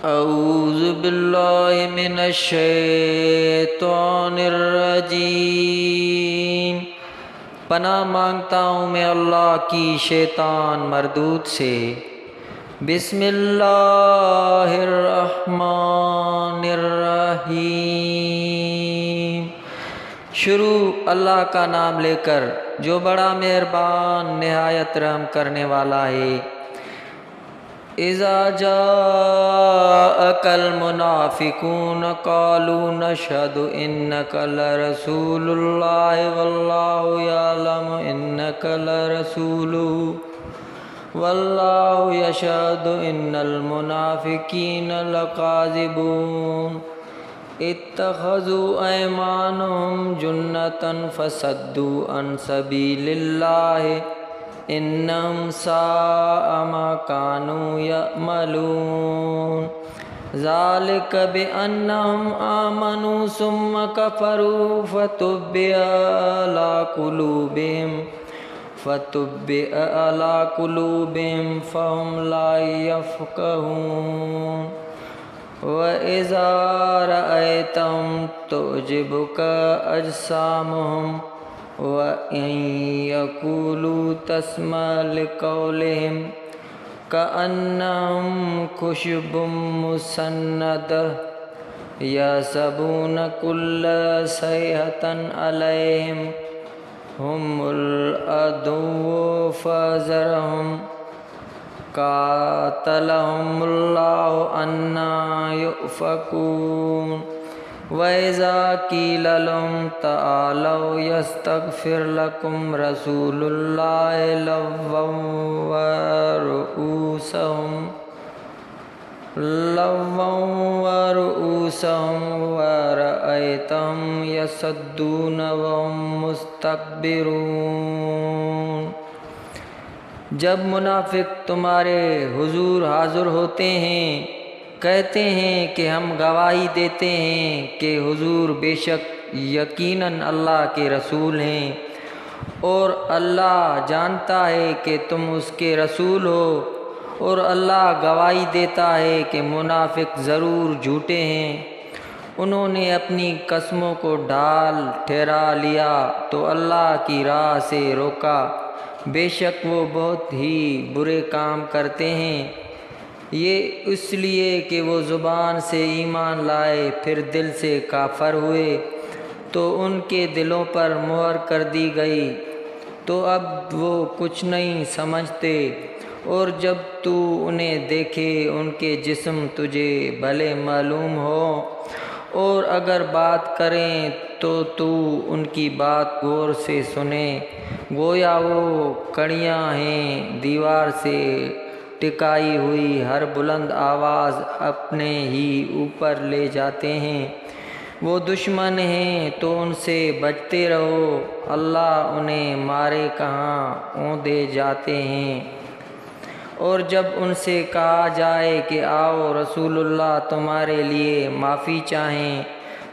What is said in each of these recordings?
اعوذ باللہ من الشیطان الرجیم۔ پناہ مانگتا ہوں میں اللہ کی شیطان مردود سے۔ بسم اللہ الرحمن الرحیم۔ شروع اللہ کا نام لے کر جو بڑا مہربان نہایت رحم کرنے والا ہے۔ اذا جاءك المنافقون قالوا نشهد انك لرسول الله والله يعلم انك لرسوله والله يشهد ان المنافقين لكاذبون اتخذوا ايمانهم جنة فصدوا عن سبيل الله انہم ساء ما كانوا يعملون ذلك بأنهم آمنوا ثم كفروا فتبع على قلوبهم فهم لا يفقهون وإذا رأيتهم تعجبك أجسامهم وَإِن يَقُولُوا تَسْمَعْ لِقَوْلِهِمْ كَأَنَّهُمْ خُشُبٌ مُّسَنَّدَةٌ يَحْسَبُونَ كُلَّ صَيْحَةٍ عَلَيْهِمْ هُمُ الْعَدُوُّ فَاحْذَرْهُمْ قَاتَلَهُمُ اللَّهُ أَنَّىٰ يُؤْفَكُونَ وَإِذَا قِيلَ لَهُمْ تَعَالَوْا يَسْتَغْفِرْ لَكُمْ رَسُولُ اللَّهِ لَوَّوْا رُءُوسَهُمْ وَرَأَيْتَهُمْ يَصُدُّونَ وَهُمْ مُسْتَكْبِرُونَ۔ جب منافق تمہارے حضور حاضر ہوتے ہیں کہتے ہیں کہ ہم گواہی دیتے ہیں کہ حضور بے شک یقیناً اللہ کے رسول ہیں، اور اللہ جانتا ہے کہ تم اس کے رسول ہو، اور اللہ گواہی دیتا ہے کہ منافق ضرور جھوٹے ہیں۔ انہوں نے اپنی قسموں کو ڈھال ٹھہرا لیا تو اللہ کی راہ سے روکا، بے شک وہ بہت ہی برے کام کرتے ہیں۔ یہ اس لیے کہ وہ زبان سے ایمان لائے پھر دل سے کافر ہوئے تو ان کے دلوں پر مہر کر دی گئی، تو اب وہ کچھ نہیں سمجھتے، اور جب تو انہیں دیکھے ان کے جسم تجھے بھلے معلوم ہو، اور اگر بات کریں تو ان کی بات غور سے سنے، گویا وہ کڑیاں ہیں دیوار سے ٹکائی ہوئی، ہر بلند آواز اپنے ہی اوپر لے جاتے ہیں۔ وہ دشمن ہیں تو ان سے بچتے رہو، اللہ انہیں مارے کہاں اوندے جاتے ہیں۔ اور جب ان سے کہا جائے کہ آؤ رسول اللہ تمہارے لیے معافی چاہیں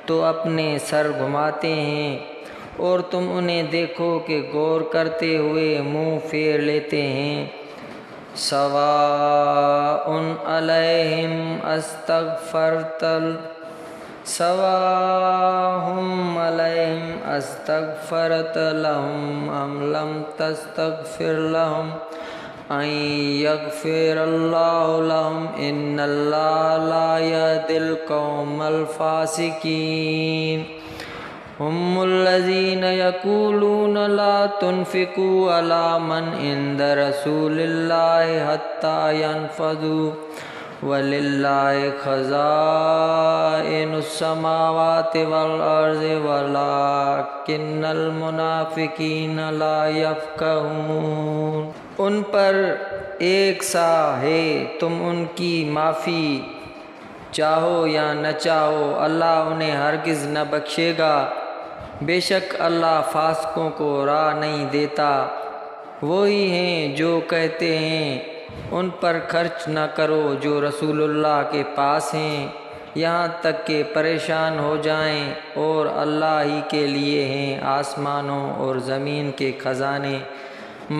تو اپنے سر گھماتے ہیں، اور تم انہیں دیکھو کہ غور کرتے ہوئے منہ پھیر لیتے ہیں۔ سواء علیہم استغفرت لہم ام لم تستغفر لہم ان یغفر اللہ لہم ان اللہ لا یہدی القوم الفاسقین۔ هم الذين يقولون لا تنفقوا على من عند رسول الله حتى ينفضوا ولله خزائن السماوات والأرض ولكن المنافقين لا يفقهون۔ ان پر ایک سا ہے، تم ان کی معافی چاہو یا نہ چاہو اللہ انہیں ہرگز نہ بخشے گا، بے شک اللہ فاسقوں کو راہ نہیں دیتا۔ وہی ہیں جو کہتے ہیں ان پر خرچ نہ کرو جو رسول اللہ کے پاس ہیں، یہاں تک کہ پریشان ہو جائیں، اور اللہ ہی کے لیے ہیں آسمانوں اور زمین کے خزانے،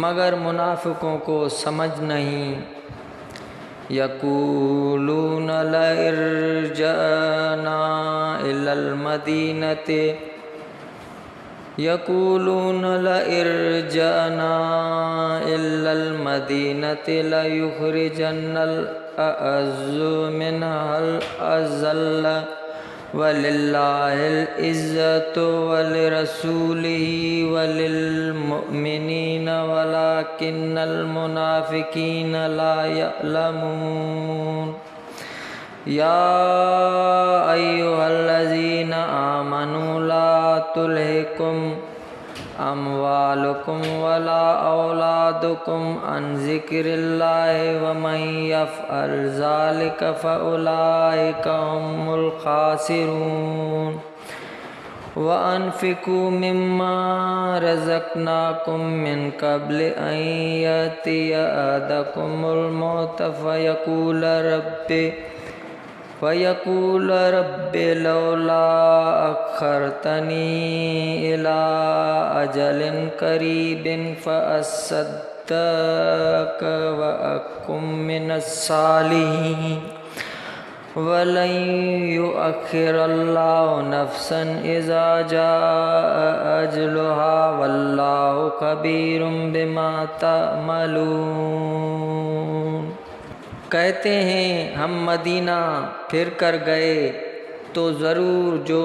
مگر منافقوں کو سمجھ نہیں۔ یقولون لئن رجعنا إلى المدینة لَيُخْرِجَنَّ الْأَعَزُّ مِنْهَا الْأَذَلَّ وَلِلَّهِ الْعِزَّةُ وَلِرَسُولِهِ وَلِلْمُؤْمِنِينَ وَلَكِنَّ الْمُنَافِقِينَ لَا يَعْلَمُونَ يَا أَيُّهَا الَّذِينَ آمَنُوا لَا تُلْهِكُمْ أَمْوَالُكُمْ وَلَا أَوْلَادُكُمْ عَنْ ذِكْرِ اللَّهِ وَمَنْ يَفْعَلْ ذَلِكَ فَأُولَئِكَ هُمُ الْخَاسِرُونَ وَأَنْفِقُوا مِمَّا رَزَقْنَاكُمْ مِنْ قَبْلِ أَنْ يَأْتِيَ أَحَدَكُمُ الْمَوْتُ فَيَقُولَ رَبِّ لَوْلَا أَخَّرْتَنِي إِلَى أَجَلٍ قَرِيبٍ فَأَصَّدَّقَ وَأَكُن مِّنَ الصَّالِحِينَ وَلَن يُؤَخِّرَ اللَّهُ نَفْسًا إِذَا جَاءَ أَجَلُهَا وَاللَّهُ خَبِيرٌ بِمَا تَعْمَلُونَ۔ کہتے ہیں ہم مدینہ پھر کر گئے تو ضرور جو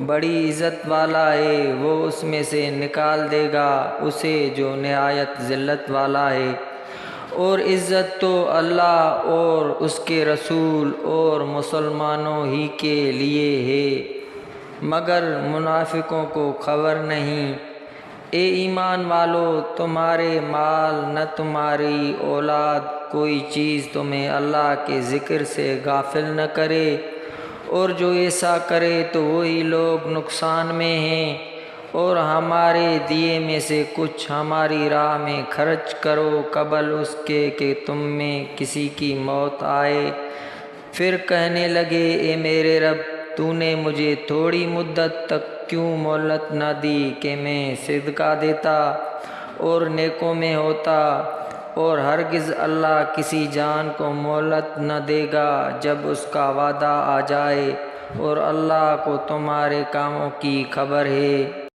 بڑی عزت والا ہے وہ اس میں سے نکال دے گا اسے جو نہایت ذلت والا ہے، اور عزت تو اللہ اور اس کے رسول اور مسلمانوں ہی کے لیے ہے، مگر منافقوں کو خبر نہیں۔ اے ایمان والو، تمہارے مال نہ تمہاری اولاد کوئی چیز تمہیں اللہ کے ذکر سے غافل نہ کرے، اور جو ایسا کرے تو وہی لوگ نقصان میں ہیں۔ اور ہمارے دیے میں سے کچھ ہماری راہ میں خرچ کرو قبل اس کے کہ تم میں کسی کی موت آئے، پھر کہنے لگے اے میرے رب، تو نے مجھے تھوڑی مدت تک کیوں مہلت نہ دی کہ میں صدقہ دیتا اور نیکوں میں ہوتا؟ اور ہرگز اللہ کسی جان کو مہلت نہ دے گا جب اس کا وعدہ آ جائے، اور اللہ کو تمہارے کاموں کی خبر ہے۔